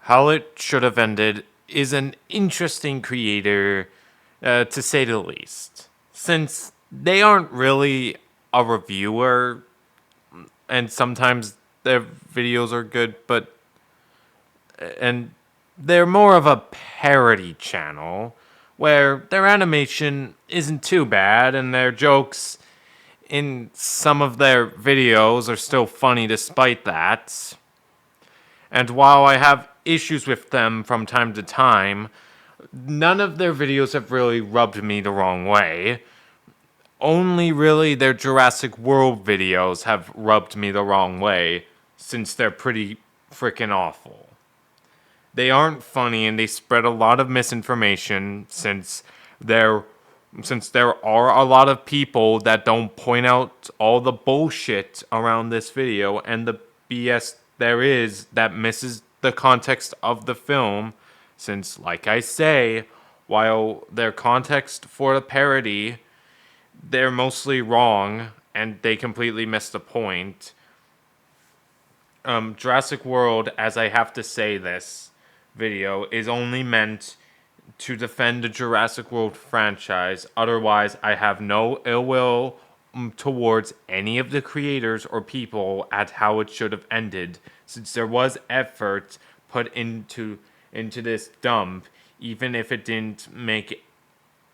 How It Should Have Ended is an interesting creator, to say the least. Since they aren't really a reviewer, and sometimes their videos are good, and they're more of a parody channel, where their animation isn't too bad, and their jokes in some of their videos are still funny despite that. And while I have issues with them from time to time, none of their videos have really rubbed me the wrong way. Only really their Jurassic World videos have rubbed me the wrong way, since they're pretty freaking awful. They aren't funny and they spread a lot of misinformation since there are a lot of people that don't point out all the bullshit around this video and the BS there is that misses the context of the film, since, like I say, while their context for the parody, they're mostly wrong and they completely miss the point. Jurassic World, as I have to say this video, is only meant to defend the Jurassic World franchise. Otherwise, I have no ill will towards any of the creators or people at how it should have ended, since there was effort put into this dump, even if it didn't make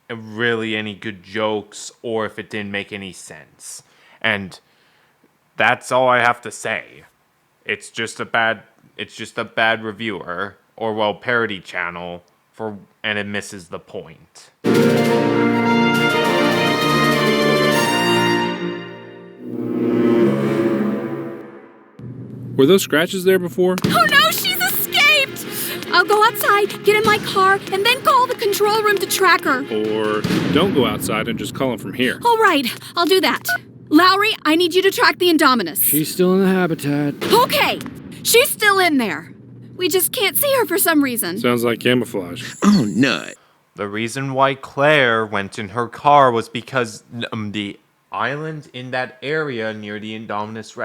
really any good jokes or if it didn't make any sense. And that's all I have to say. It's just a bad reviewer, or well, parody channel, and it misses the point. Were those scratches there before? Oh no, she's escaped! I'll go outside, get in my car, and then call the control room to track her. Or don't go outside and just call them from here. All right, I'll do that. Lowry, I need you to track the Indominus. She's still in the habitat. Okay, she's still in there. We just can't see her for some reason. Sounds like camouflage. Oh, nut. The reason why Claire went in her car was because the island in that area near the Indominus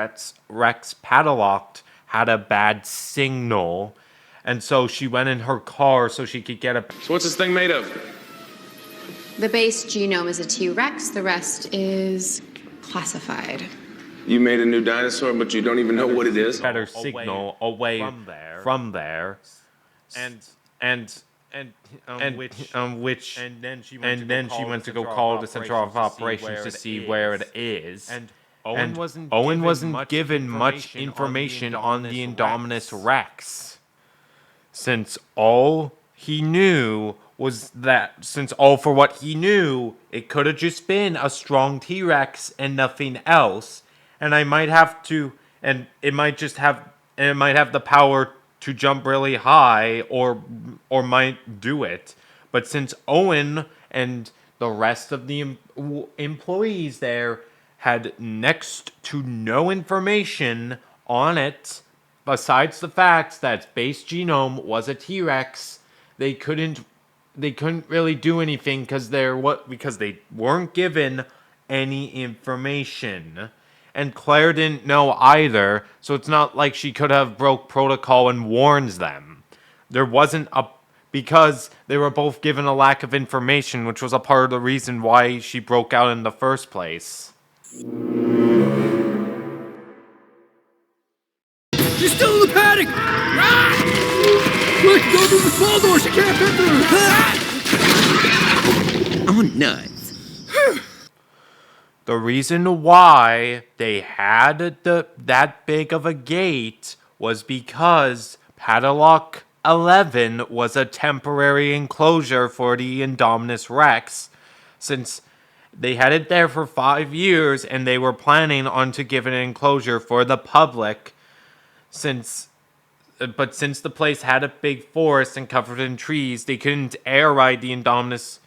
Rex padlocked had a bad signal. And so she went in her car so she could get a... So what's this thing made of? The base genome is a T-Rex. The rest is classified. You made a new dinosaur, but you don't even know what it is? better signal away from there. And then she went to go call the Center of Operations to see where it is. And Owen wasn't given much information on the Indominus Rex, since all he knew was that, for what he knew, it could have just been a strong T-Rex and nothing else. And it might have the power to jump really high, or might do it. But since Owen and the rest of the employees there had next to no information on it, besides the fact that its base genome was a T-Rex, they couldn't really do anything because they weren't given any information. And Claire didn't know either, so it's not like she could have broke protocol and warns them. Because they were both given a lack of information, which was a part of the reason why she broke out in the first place. She's still in the paddock! Ah! Quick, go through the small door! She can't fit through! Oh, nuts. The reason why they had that big of a gate was because Padlock 11 was a temporary enclosure for the Indominus Rex, since they had it there for 5 years and they were planning on to give an enclosure for the public, but since the place had a big forest and covered in trees, they couldn't air ride the Indominus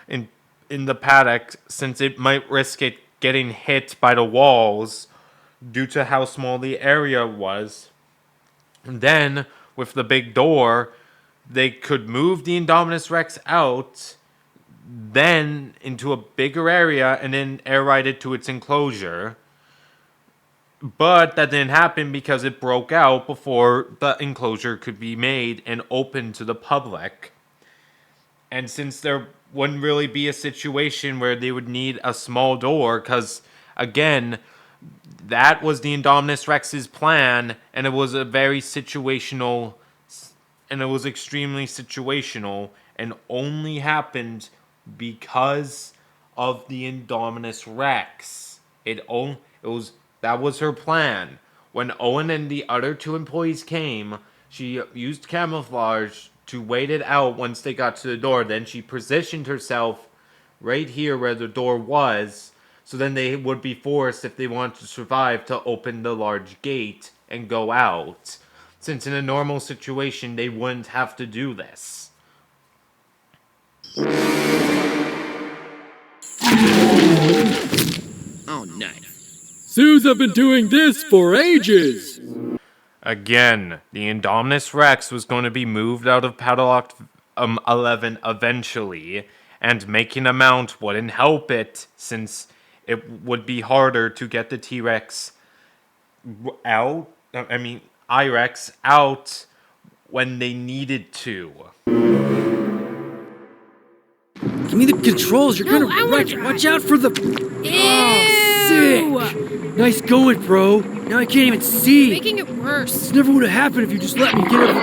in the paddock, since it might risk it getting hit by the walls due to how small the area was. And then, with the big door, they could move the Indominus Rex out, then into a bigger area, and then air ride it to its enclosure. But that didn't happen because it broke out before the enclosure could be made and open to the public. And since there wouldn't really be a situation where they would need a small door, because again, that was the Indominus Rex's plan, and it was a very situational, and it was extremely situational, and only happened because of the Indominus Rex. It was that was her plan. When Owen and the other two employees came, she used camouflage to wait it out once they got to the door. Then she positioned herself right here where the door was, so then they would be forced, if they wanted to survive, to open the large gate and go out. Since in a normal situation, they wouldn't have to do this. Oh, nice. Zoos have been doing this for ages. Again, the Indominus Rex was going to be moved out of Padlock 11 eventually, and making a mount wouldn't help it, since it would be harder to get the T-Rex out, I-Rex out when they needed to. Give me the controls. You're gonna wreck it. Watch out for the... Ew! Sick. Nice going, bro. Now I can't even see. Making it worse. This never would have happened if you just let me get over...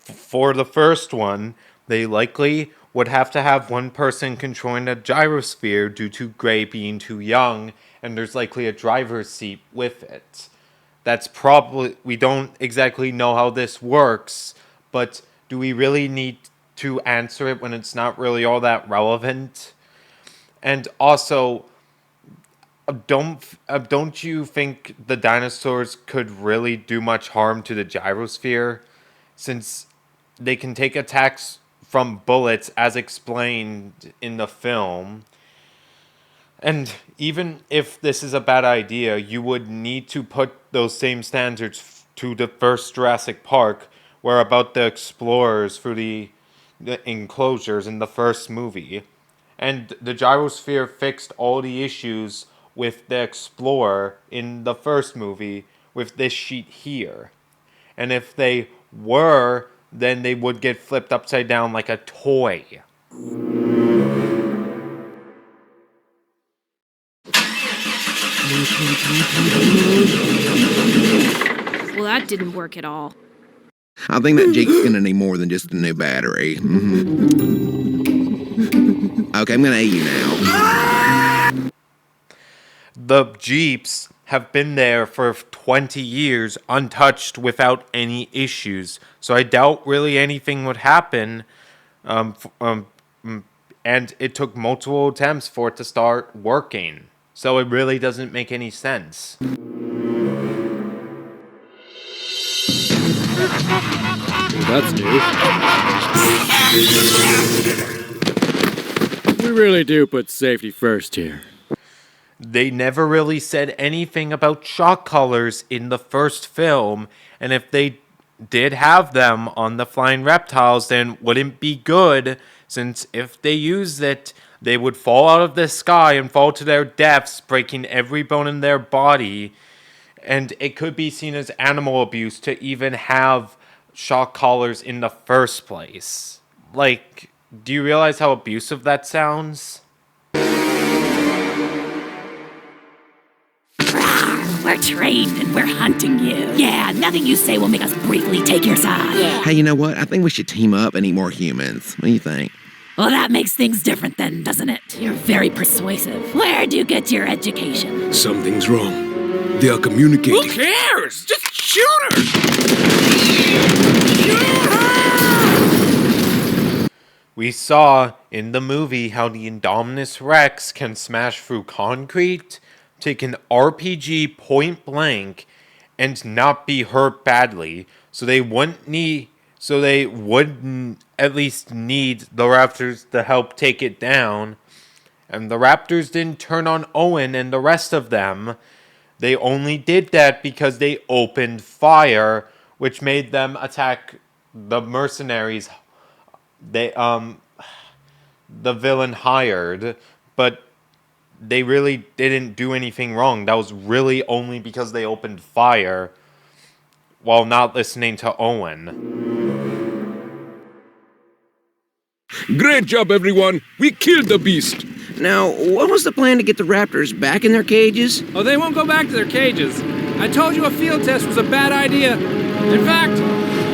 For the first one, they likely would have to have one person controlling a gyrosphere due to Gray being too young, and there's likely a driver's seat with it. That's probably... We don't exactly know how this works, but do we really need to answer it when it's not really all that relevant? And also, don't you think the dinosaurs could really do much harm to the gyrosphere? Since they can take attacks from bullets, as explained in the film. And even if this is a bad idea, you would need to put those same standards to the first Jurassic Park, where about the explorers through the enclosures in the first movie. And the gyrosphere fixed all the issues with the explorer in the first movie with this sheet here. And if they were, then they would get flipped upside down like a toy. Well, that didn't work at all. I think that Jeep's gonna need more than just a new battery. Okay, I'm gonna aid you now. The Jeeps have been there for 20 years untouched without any issues, so I doubt really anything would happen. And it took multiple attempts for it to start working, so it really doesn't make any sense. That's new. We really do put safety first here. They never really said anything about shock collars in the first film, and if they did have them on the flying reptiles, then wouldn't be good, since if they used it, they would fall out of the sky and fall to their deaths, breaking every bone in their body, and it could be seen as animal abuse to even have shock collars in the first place. Like, do you realize how abusive that sounds? We're trained and we're hunting you. Yeah, nothing you say will make us briefly take your side. Yeah. Hey, you know what? I think we should team up and eat more humans. What do you think? Well, that makes things different then, doesn't it? You're very persuasive. Where'd you get your education? Something's wrong. They are communicating. Who cares? Just shoot her! We saw in the movie how the Indominus Rex can smash through concrete, take an RPG point blank, and not be hurt badly, so they wouldn't at least need the Raptors to help take it down. And the Raptors didn't turn on Owen and the rest of them. They only did that because they opened fire, which made them attack the mercenaries. the villain hired, but they really didn't do anything wrong. That was really only because they opened fire while not listening to Owen. Great job, everyone. We killed the beast. Now, what was the plan to get the raptors back in their cages? Oh, they won't go back to their cages. I told you a field test was a bad idea. In fact,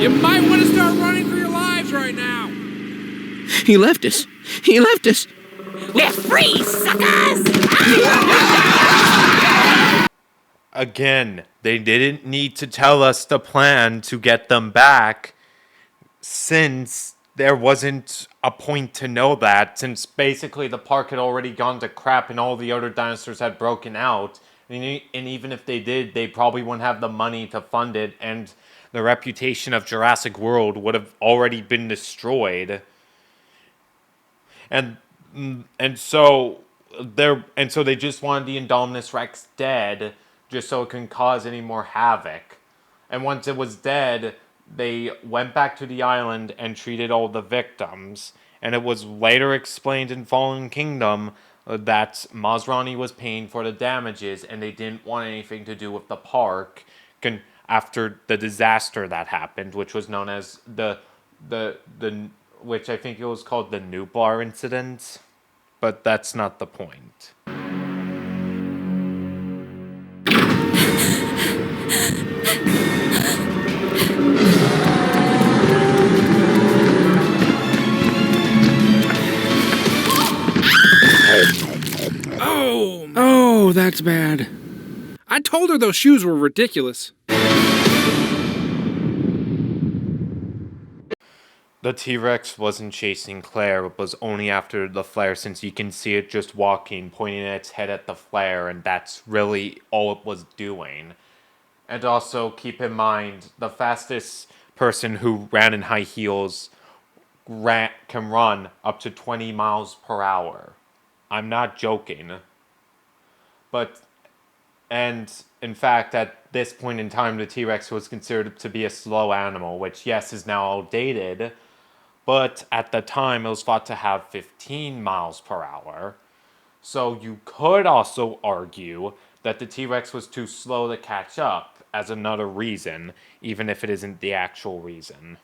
you might want to start running for your lives right now. He left us. He left us. We're free, suckers! Again, they didn't need to tell us the plan to get them back, since there wasn't a point to know that, since basically the park had already gone to crap and all the other dinosaurs had broken out. And even if they did, they probably wouldn't have the money to fund it, and the reputation of Jurassic World would have already been destroyed. And so they just wanted the Indominus Rex dead, just so it couldn't cause any more havoc. And once it was dead, they went back to the island and treated all the victims. And it was later explained in Fallen Kingdom that Masrani was paying for the damages, and they didn't want anything to do with the park after the disaster that happened, which was known as which I think it was called the Nublar incident, but that's not the point. Oh, that's bad. I told her those shoes were ridiculous. The T-Rex wasn't chasing Claire, it was only after the flare, since you can see it just walking, pointing its head at the flare, and that's really all it was doing. And also, keep in mind, the fastest person who ran in high heels can run up to 20 miles per hour. I'm not joking. And in fact, at this point in time, the T-Rex was considered to be a slow animal, which, yes, is now outdated, but at the time, it was thought to have 15 miles per hour. So you could also argue that the T-Rex was too slow to catch up as another reason, even if it isn't the actual reason.